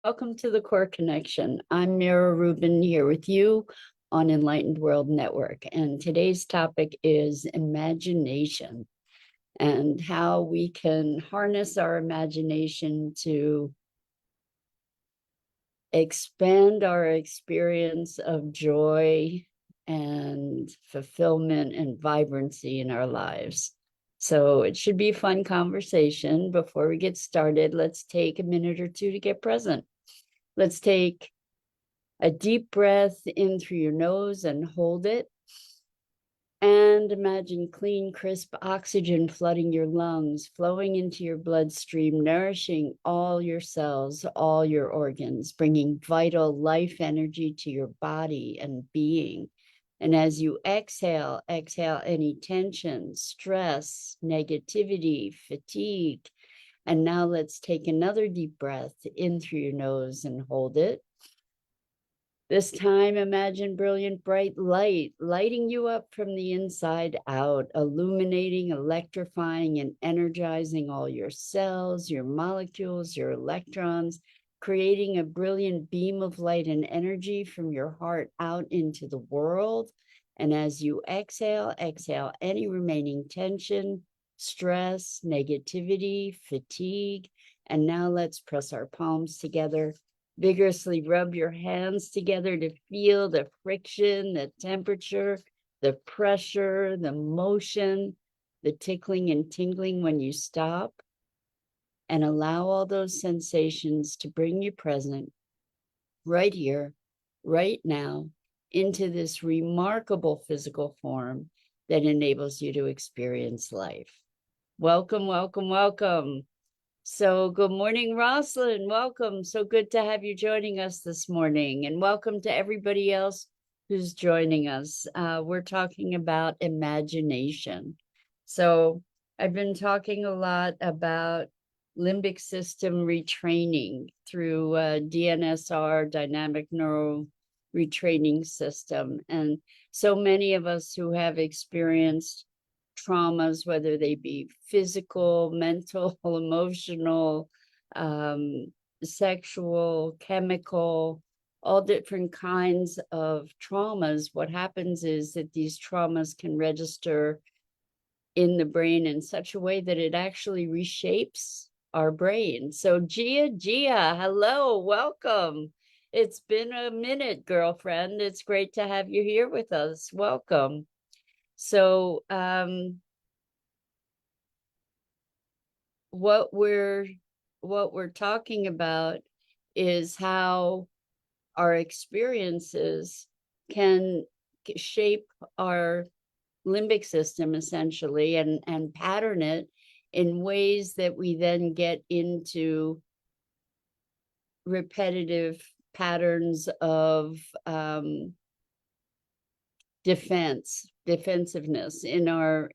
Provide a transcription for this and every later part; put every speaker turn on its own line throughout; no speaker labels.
Welcome to the Core Connection. I'm Mira Rubin here with you on Enlightened World Network. And today's topic is imagination and how we can harness our imagination to expand our experience of joy and fulfillment and vibrancy in our lives. So it should be a fun conversation. Before we get started, let's take a minute or two to get present. Let's take a deep breath in through your nose and hold it. And imagine clean, crisp oxygen flooding your lungs, flowing into your bloodstream, nourishing all your cells, all your organs, bringing vital life energy to your body and being. And as you exhale, exhale any tension, stress, negativity, fatigue. And now let's take another deep breath in through your nose and hold it. This time, imagine brilliant, bright light lighting you up from the inside out, illuminating, electrifying, and energizing all your cells, your molecules, your electrons, creating a brilliant beam of light and energy from your heart out into the world. And as you exhale, exhale any remaining tension, stress, negativity, fatigue. And now let's press our palms together. Vigorously rub your hands together to feel the friction, the temperature, the pressure, the motion, the tickling and tingling when you stop. And allow all those sensations to bring you present right here, right now, into this remarkable physical form that enables you to experience life. Welcome, welcome, welcome. So good morning, Rosalind. Welcome. So good to have you joining us this morning. And welcome to everybody else who's joining us. We're talking about imagination. So I've been talking a lot about limbic system retraining through DNSR, dynamic neural retraining system. And so many of us who have experienced traumas, whether they be physical, mental, emotional, sexual, chemical, all different kinds of traumas. What happens is that these traumas can register in the brain in such a way that it actually reshapes our brain. So Gia, hello, welcome. It's been a minute, girlfriend. It's great to have you here with us. Welcome. So what we're talking about is how our experiences can shape our limbic system essentially and pattern it in ways that we then get into repetitive patterns of defensiveness in our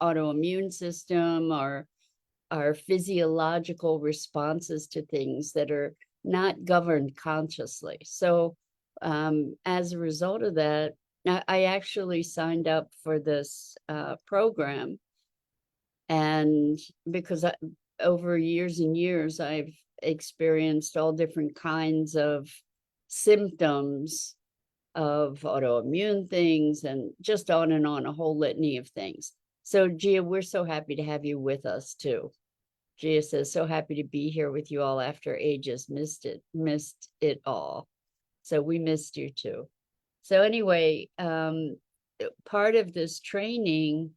autoimmune system, our physiological responses to things that are not governed consciously. So as a result of that, I actually signed up for this program. And because over years and years, I've experienced all different kinds of symptoms of autoimmune things and just on and on, a whole litany of things. So Gia, we're so happy to have you with us too. Gia says, so happy to be here with you all after ages, missed it all. So we missed you too. So anyway, part of this training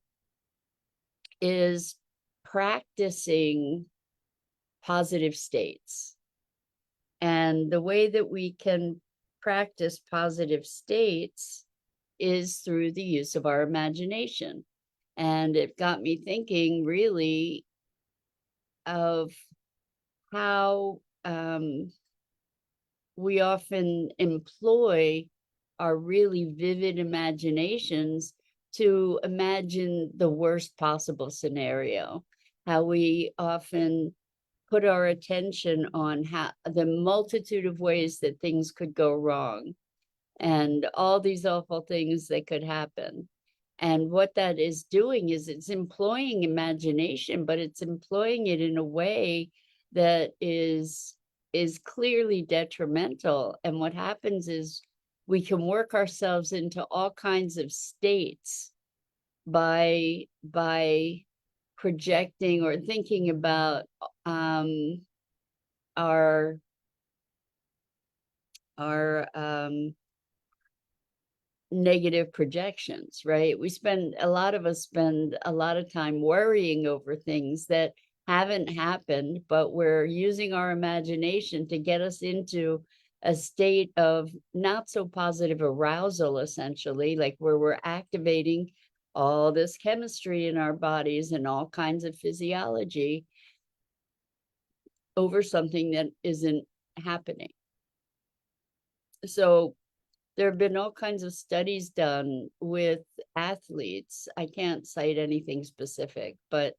is practicing positive states. And the way that we can practice positive states is through the use of our imagination. And it got me thinking really of how we often employ our really vivid imaginations to imagine the worst possible scenario, how we often put our attention on how the multitude of ways that things could go wrong and all these awful things that could happen. And what that is doing is it's employing imagination, but it's employing it in a way that is is clearly detrimental. And what happens is we can work ourselves into all kinds of states by projecting or thinking about our negative projections, right? A lot of us spend a lot of time worrying over things that haven't happened, but we're using our imagination to get us into a state of not so positive arousal, essentially, like where we're activating all this chemistry in our bodies and all kinds of physiology over something that isn't happening. So there have been all kinds of studies done with athletes. I can't cite anything specific, but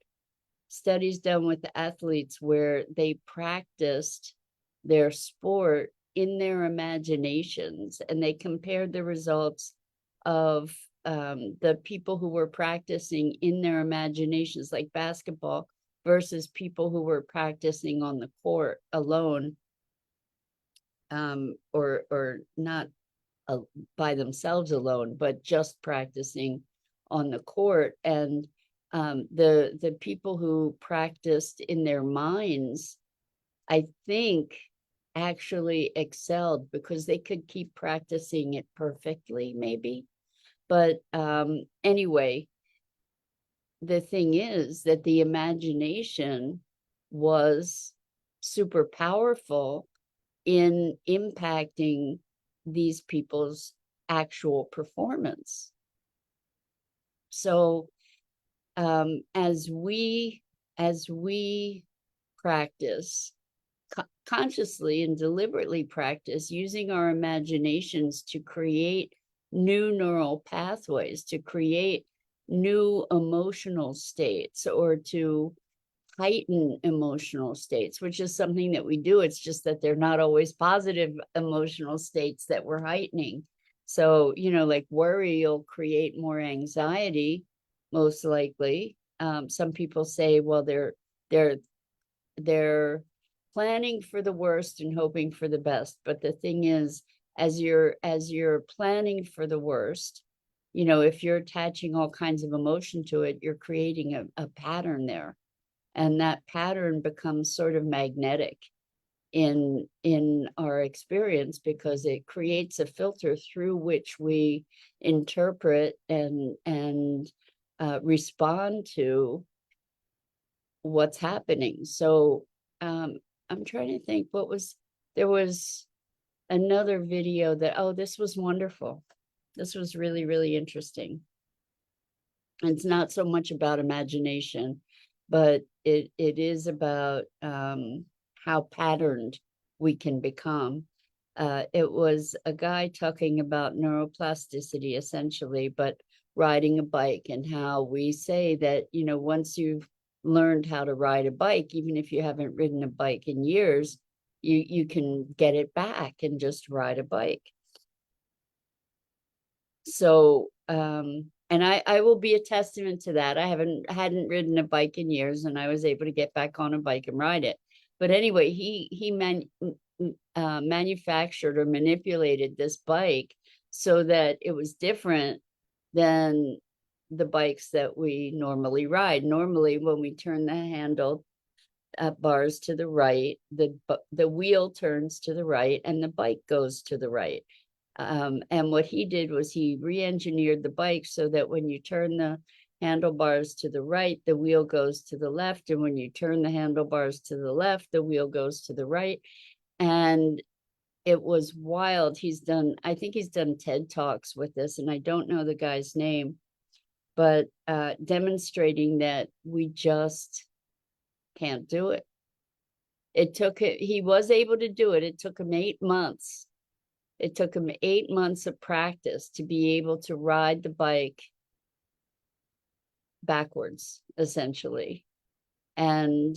studies done with athletes where they practiced their sport in their imaginations, and they compared the results of the people who were practicing in their imaginations, like basketball, versus people who were practicing on the court alone, or not by themselves alone, but just practicing on the court. And the people who practiced in their minds, I think, actually excelled because they could keep practicing it perfectly, maybe. But anyway, the thing is that the imagination was super powerful in impacting these people's actual performance. So as we practice, consciously and deliberately practice using our imaginations to create new neural pathways, to create new emotional states, or to heighten emotional states, which is something that we do. It's just that they're not always positive emotional states that we're heightening. So, like worry will create more anxiety, most likely. Some people say, well, they're planning for the worst and hoping for the best. But the thing is, as you're planning for the worst, if you're attaching all kinds of emotion to it, you're creating a pattern there. And that pattern becomes sort of magnetic in our experience, because it creates a filter through which we interpret and respond to what's happening. So I'm trying to think, there was another video that, oh, this was wonderful. This was really, really interesting. It's not so much about imagination, but it is about how patterned we can become. It was a guy talking about neuroplasticity, essentially, but riding a bike, and how we say that, once you've learned how to ride a bike, even if you haven't ridden a bike in years, you can get it back and just ride a bike. So and I will be a testament to that. I hadn't ridden a bike in years, and I was able to get back on a bike and ride it. But anyway, he manufactured or manipulated this bike so that it was different than the bikes that we normally ride. Normally, when we turn the handle bars to the right, the wheel turns to the right and the bike goes to the right. And what he did was he re-engineered the bike so that when you turn the handlebars to the right, the wheel goes to the left. And when you turn the handlebars to the left, the wheel goes to the right. And it was wild. I think he's done TED Talks with this, and I don't know the guy's name, but demonstrating that we just can't do it. He was able to do it. It took him 8 months. It took him 8 months of practice to be able to ride the bike backwards, essentially. And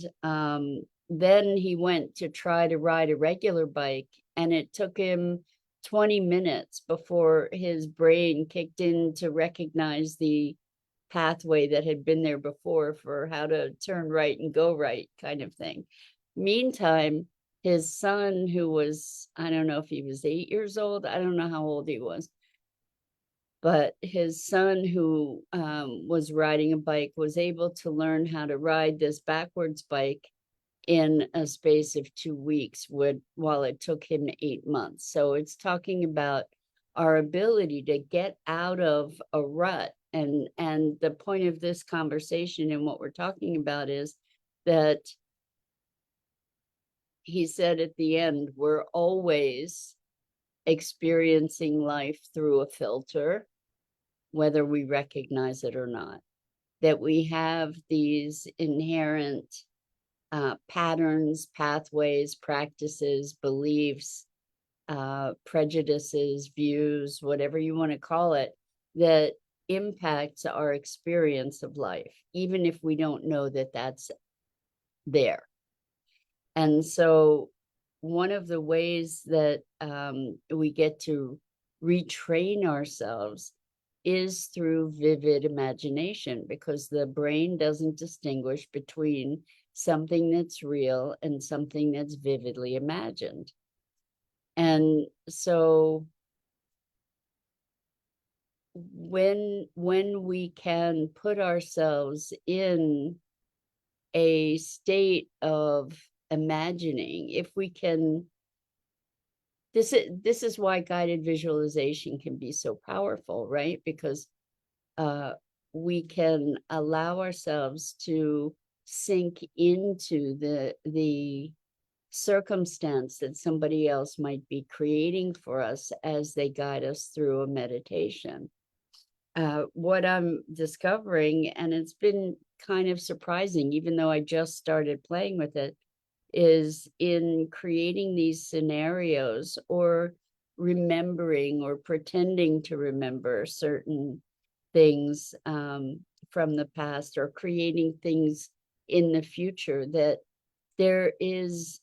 then he went to try to ride a regular bike, and it took him 20 minutes before his brain kicked in to recognize the pathway that had been there before for how to turn right and go right, kind of thing. Meantime, his son, who was, I don't know if he was 8 years old, I don't know how old he was, but his son, who was riding a bike, was able to learn how to ride this backwards bike in a space of 2 weeks, while it took him 8 months. So it's talking about our ability to get out of a rut. And the point of this conversation and what we're talking about is that he said at the end, we're always experiencing life through a filter, whether we recognize it or not. That we have these inherent patterns, pathways, practices, beliefs, prejudices, views, whatever you want to call it, that impacts our experience of life, even if we don't know that that's there. And so one of the ways that we get to retrain ourselves is through vivid imagination, because the brain doesn't distinguish between something that's real and something that's vividly imagined. And so when we can put ourselves in a state of imagining, if we can, this is why guided visualization can be so powerful, right? Because we can allow ourselves to sink into the circumstance that somebody else might be creating for us as they guide us through a meditation. What I'm discovering, and it's been kind of surprising, even though I just started playing with it, is in creating these scenarios or remembering or pretending to remember certain things from the past, or creating things in the future, that there is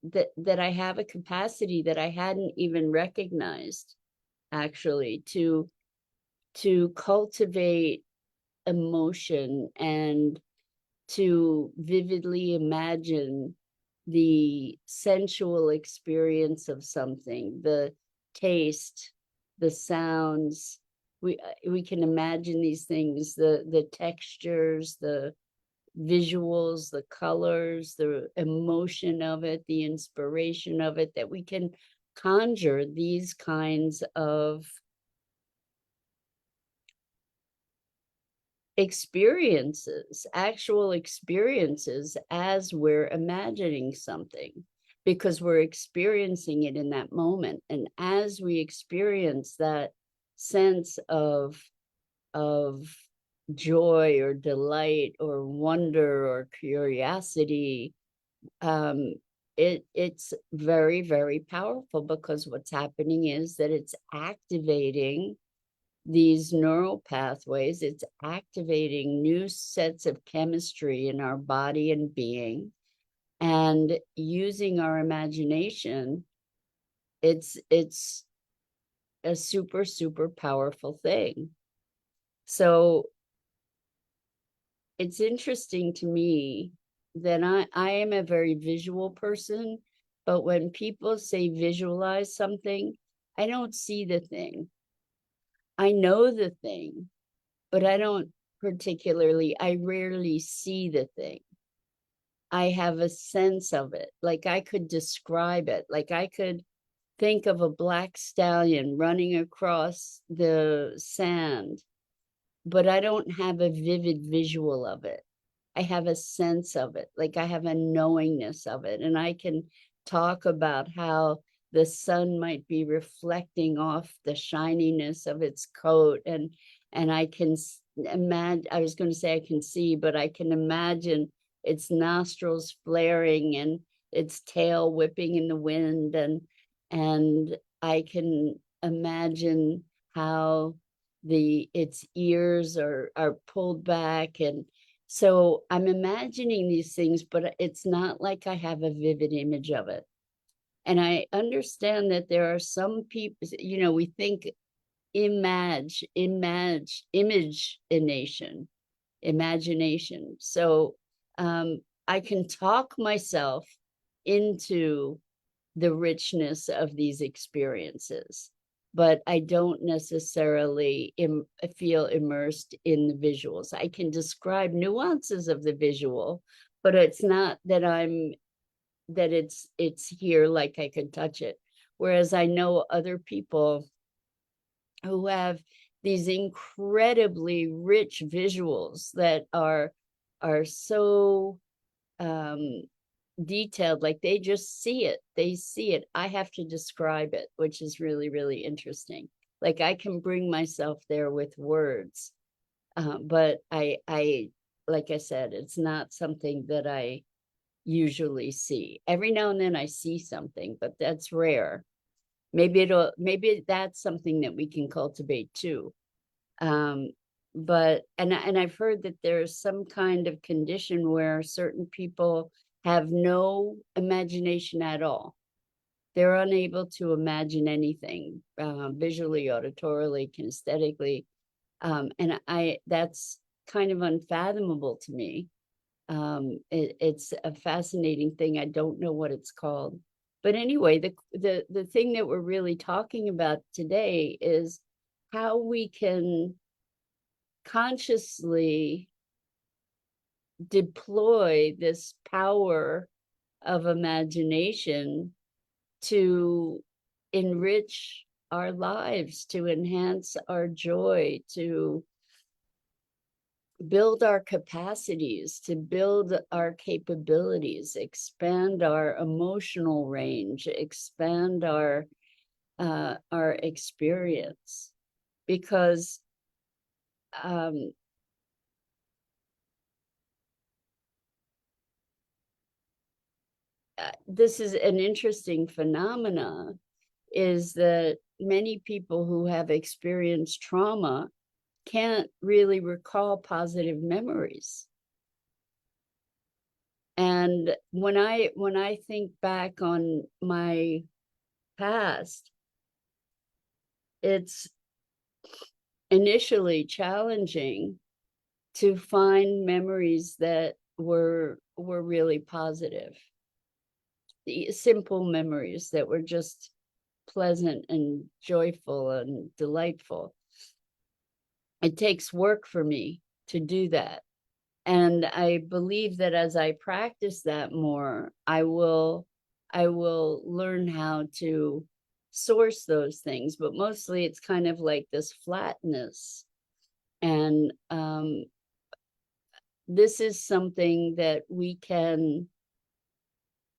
that I have a capacity that I hadn't even recognized, actually, to cultivate emotion and to vividly imagine the sensual experience of something, the taste, the sounds. We can imagine these things, the textures, the visuals, the colors, the emotion of it, the inspiration of it, that we can conjure these kinds of experiences, actual experiences, as we're imagining something, because we're experiencing it in that moment. And as we experience that sense of joy or delight or wonder or curiosity, it's very, very powerful, because what's happening is that it's activating these neural pathways, it's activating new sets of chemistry in our body and being, and using our imagination, it's a super, super powerful thing. So it's interesting to me that I am a very visual person, but when people say visualize something, I don't see the thing. I know the thing, but I rarely see the thing. I have a sense of it. Like I could describe it. Like I could think of a black stallion running across the sand, but I don't have a vivid visual of it. I have a sense of it, like I have a knowingness of it. And I can talk about how the sun might be reflecting off the shininess of its coat. And I can imagine, I was going to say I can see, but I can imagine its nostrils flaring and its tail whipping in the wind. And I can imagine how its ears are pulled back. And so I'm imagining these things, but it's not like I have a vivid image of it. And I understand that there are some people, we think imagination. So I can talk myself into the richness of these experiences, but I don't necessarily feel immersed in the visuals. I can describe nuances of the visual, but it's not that it's here, like I can touch it. Whereas I know other people who have these incredibly rich visuals that are so detailed, like they just see it. They see it. I have to describe it, which is really, really interesting. Like I can bring myself there with words, but like I said, it's not something that I usually see. Every now and then I see something, but that's rare. Maybe that's something that we can cultivate too. Um, but and I've heard that there's some kind of condition where certain people have no imagination at all. They're unable to imagine anything, visually, auditorily, kinesthetically, and that's kind of unfathomable to me. It's a fascinating thing. I don't know what it's called, but anyway, the thing that we're really talking about today is how we can consciously deploy this power of imagination to enrich our lives, to enhance our joy, to build our capacities, to build our capabilities, expand our emotional range, expand our experience. Because this is an interesting phenomena, is that many people who have experienced trauma can't really recall positive memories. And when I think back on my past, it's initially challenging to find memories that were really positive. The simple memories that were just pleasant and joyful and delightful. It takes work for me to do that. And I believe that as I practice that more, I will learn how to source those things. But mostly it's kind of like this flatness. And this is something that we can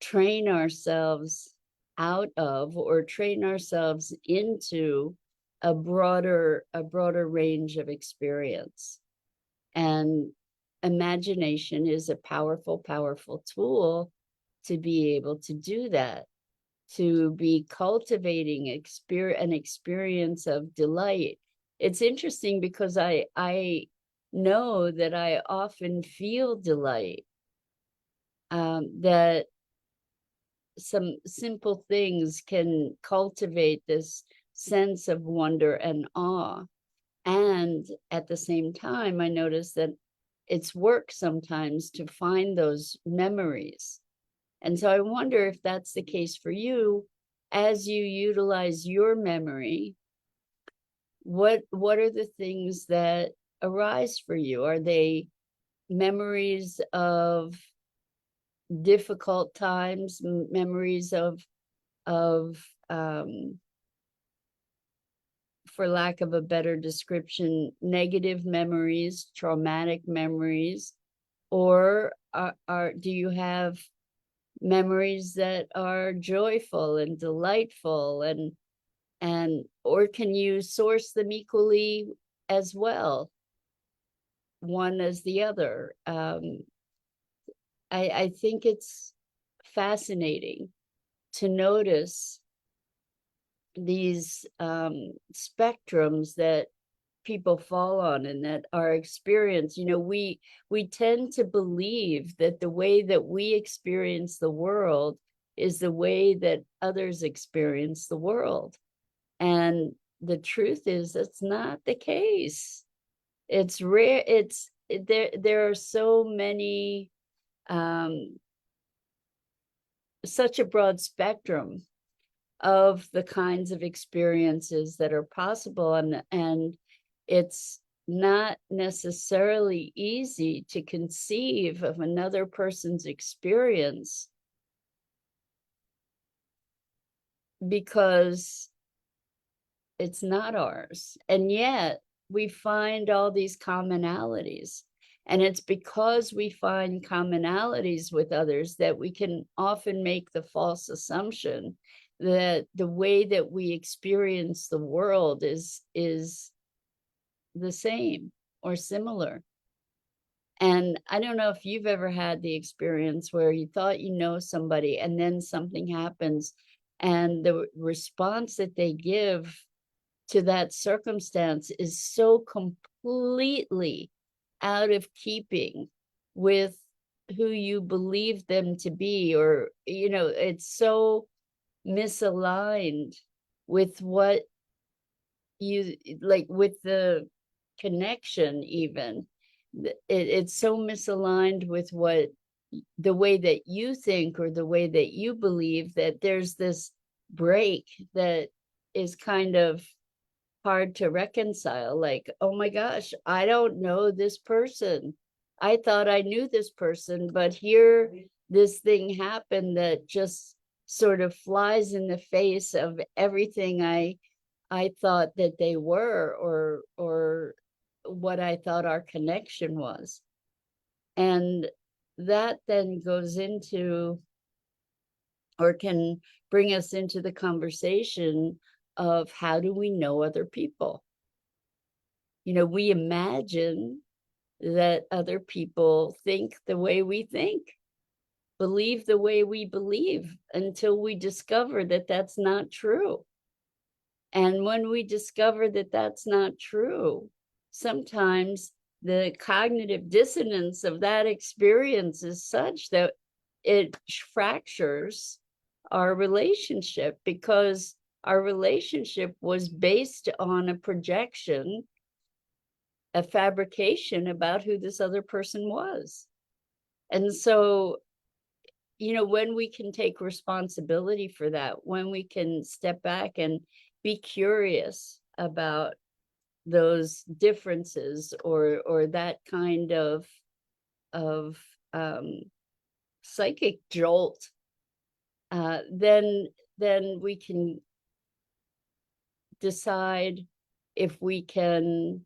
train ourselves out of, or train ourselves into a broader range of experience. And imagination is a powerful tool to be able to do that, to be cultivating an experience of delight. It's interesting because I know that I often feel delight, that some simple things can cultivate this sense of wonder and awe. And at the same time, I notice that it's work sometimes to find those memories. And so I wonder if that's the case for you. As you utilize your memory, what are the things that arise for you? Are they memories of difficult times, memories of for lack of a better description, negative memories, traumatic memories? Or do you have memories that are joyful and delightful, and or can you source them equally as well, one as the other? I think it's fascinating to notice these spectrums that people fall on, and that our experience, we tend to believe that the way that we experience the world is the way that others experience the world. And the truth is that's not the case. It's rare. There are so many such a broad spectrum of the kinds of experiences that are possible, and it's not necessarily easy to conceive of another person's experience because it's not ours. And yet we find all these commonalities. And it's because we find commonalities with others that we can often make the false assumption that the way that we experience the world is the same or similar. And I don't know if you've ever had the experience where you thought you know somebody and then something happens and the response that they give to that circumstance is so completely out of keeping with who you believe them to be, or it's so misaligned with what you like, with the connection. Even it's so misaligned with what the way that you think or the way that you believe, that there's this break that is kind of hard to reconcile. Like, oh my gosh, I don't know this person. I thought I knew this person, but here this thing happened that just sort of flies in the face of everything I thought that they were, or what I thought our connection was. And that then goes into, or can bring us into the conversation of how do we know other people? We imagine that other people think the way we think, believe the way we believe, until we discover that that's not true. And when we discover that that's not true, sometimes the cognitive dissonance of that experience is such that it fractures our relationship, because our relationship was based on a projection, a fabrication about who this other person was. And so, when we can take responsibility for that, when we can step back and be curious about those differences, or that kind of psychic jolt, then we can decide if we can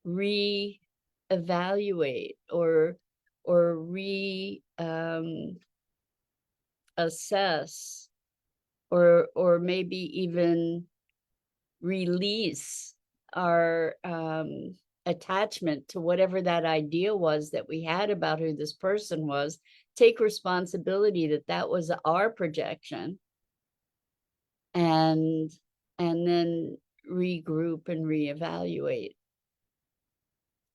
re-evaluate or assess, or maybe even release our attachment to whatever that idea was that we had about who this person was. Take responsibility that that was our projection, and then regroup and reevaluate.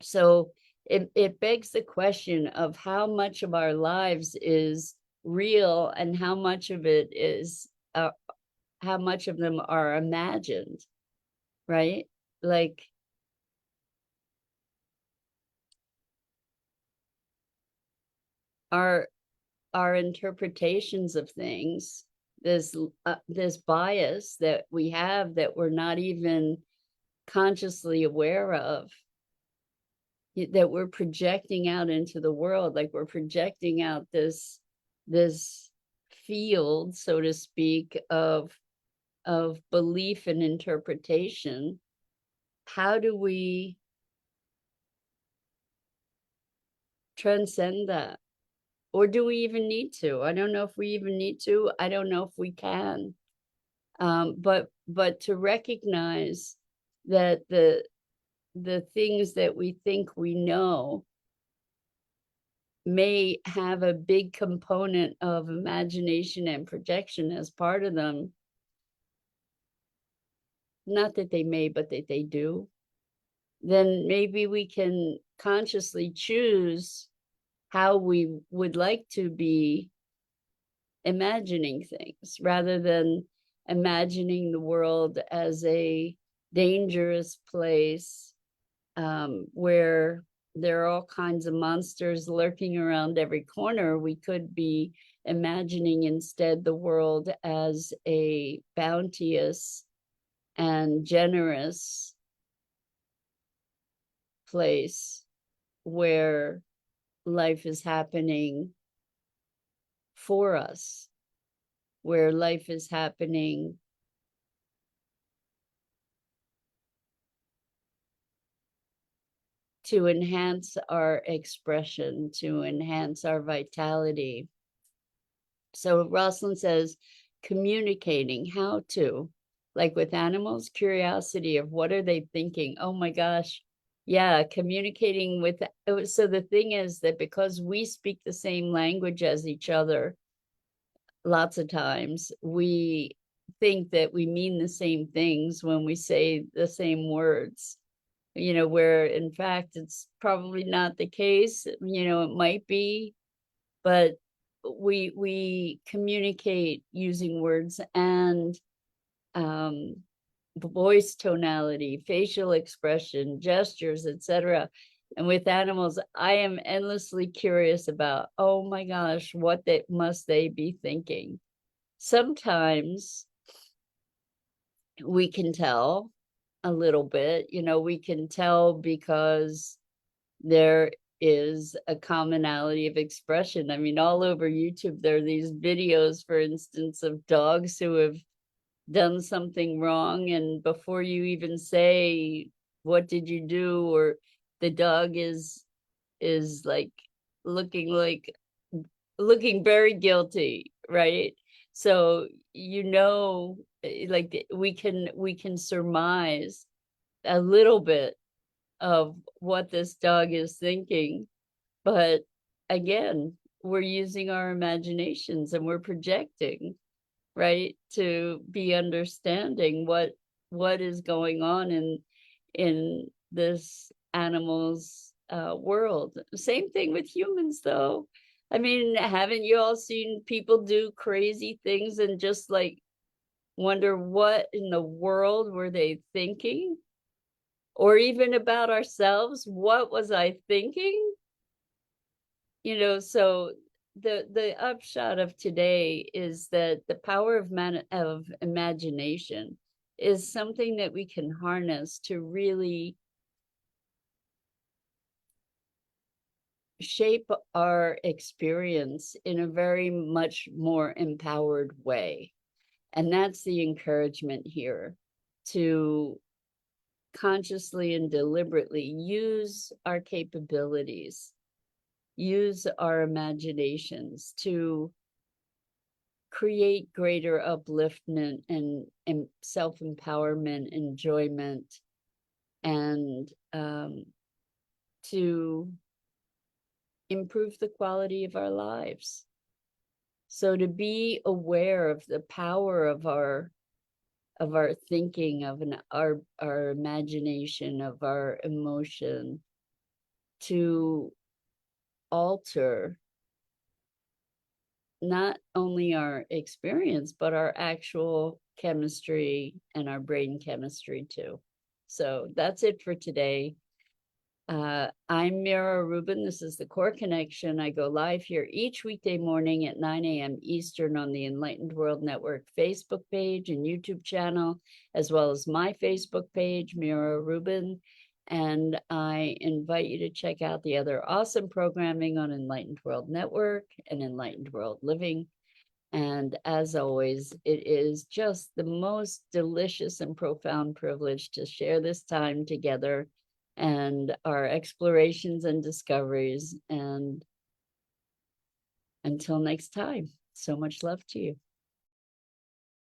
So it begs the question of how much of our lives is real and how much of it is how much of them are imagined, right? Like, our interpretations of things, this bias that we have that we're not even consciously aware of, that we're projecting out into the world. Like, we're projecting out this field, so to speak, of belief and interpretation. How do we transcend that? Or do we even need to? I don't know if we even need to. I don't know if we can. But to recognize that the things that we think we know may have a big component of imagination and projection as part of them. Not that they may, but that they do. Then maybe we can consciously choose how we would like to be imagining things, rather than imagining the world as a dangerous place, where there are all kinds of monsters lurking around every corner. We could be imagining instead the world as a bounteous and generous place where life is happening for us, where life is happening to enhance our expression, to enhance our vitality. So Rosalind says, communicating, how to, like with animals, curiosity of what are they thinking? Oh my gosh. Yeah, communicating with, so the thing is that because we speak the same language as each other, lots of times we think that we mean the same things when we say the same words, where in fact it's probably not the case. It might be, but we communicate using words and voice tonality, facial expression, gestures, etc. And with animals, I am endlessly curious about, oh my gosh, what must they be thinking? Sometimes we can tell a little bit, we can tell because there is a commonality of expression. I mean, all over YouTube, there are these videos, for instance, of dogs who have done something wrong, and before you even say, what did you do? Or the dog is like looking like looking very guilty, right? So, like we can surmise a little bit of what this dog is thinking. But again, we're using our imaginations and we're projecting, right, to be understanding what is going on in this animal's world. Same thing with humans, though. I mean, haven't you all seen people do crazy things and just like wonder what in the world were they thinking? Or even about ourselves, what was I thinking? So the upshot of today is that the power of imagination is something that we can harness to really shape our experience in a very much more empowered way. And that's the encouragement here, to consciously and deliberately use our capabilities, use our imaginations to create greater upliftment and self-empowerment, enjoyment, and to improve the quality of our lives. So to be aware of the power of our thinking, of our imagination, of our emotion, to alter not only our experience, but our actual chemistry and our brain chemistry too. So that's it for today. I'm Mira Rubin. This is the Core Connection. I go live here each weekday morning at 9 a.m. Eastern on the Enlightened World Network Facebook page and YouTube channel, as well as my Facebook page, Mira Rubin. And I invite you to check out the other awesome programming on Enlightened World Network and Enlightened World Living. And as always, it is just the most delicious and profound privilege to share this time together and our explorations and discoveries. And until next time, so much love to you.